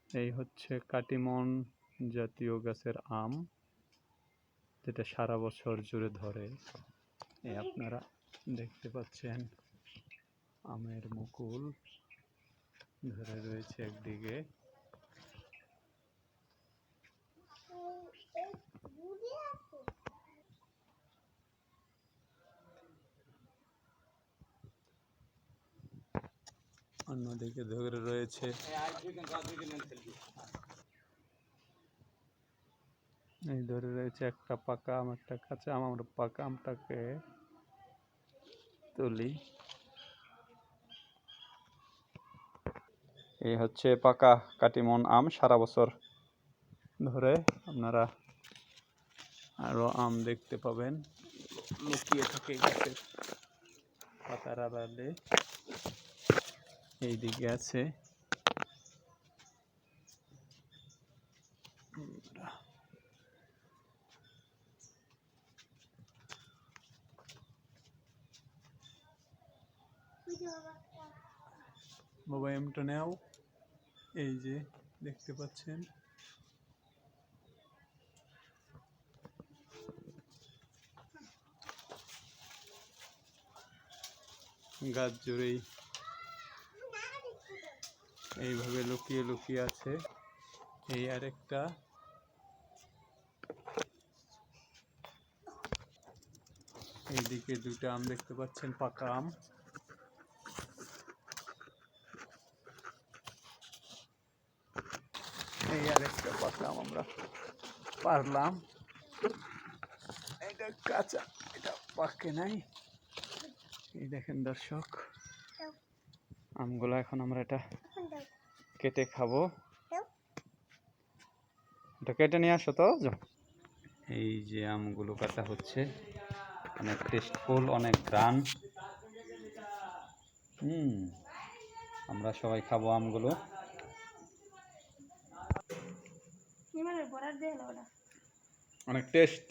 এই হচ্ছে কাটিমন জাতীয় গাছের আম, যেটা সারা বছর জুড়ে ধরে। এই আপনারা দেখতে পাচ্ছেন আমের মুকুল ধরে রয়েছে একদিকে। অন্যদিকে ধরে রয়েছে এই ধরে রয়েছে একটা পাকা আম, একটা কাঁচা আম। আমরা পাকা আমটাকে তুলি। এই হচ্ছে পাকা কাটিমন আম, সারা বছর ধরে। আপনারা আরো আম দেখতে পাবেন, লুকিয়ে থাকে গাছের পাতার আড়ালে। এইদিকে আছে বাবা, এমটা নেও। এই যে দেখতে পাচ্ছেন গাছ জুড়েই এইভাবে লুকিয়ে লুকিয়ে আছে। এই আরেকটা, এইদিকে দুটা আম দেখতে পাচ্ছেন, পাকা আম। এই আরেকটা পাকা আম আমরা পারলাম। এটা কাঁচা, এটা পাকে নাই। এই দেখেন দর্শক, আমগুলো এখন আমরা এটা কেটে খাবো। এটা কেটে নিয়ে আসো তো। এই যে আমগুলো কাটা হচ্ছে, অনেক টেস্টফুল, অনেক গ্রান। আমরা সবাই খাবো আমগুলো। অনেক টেস্ট।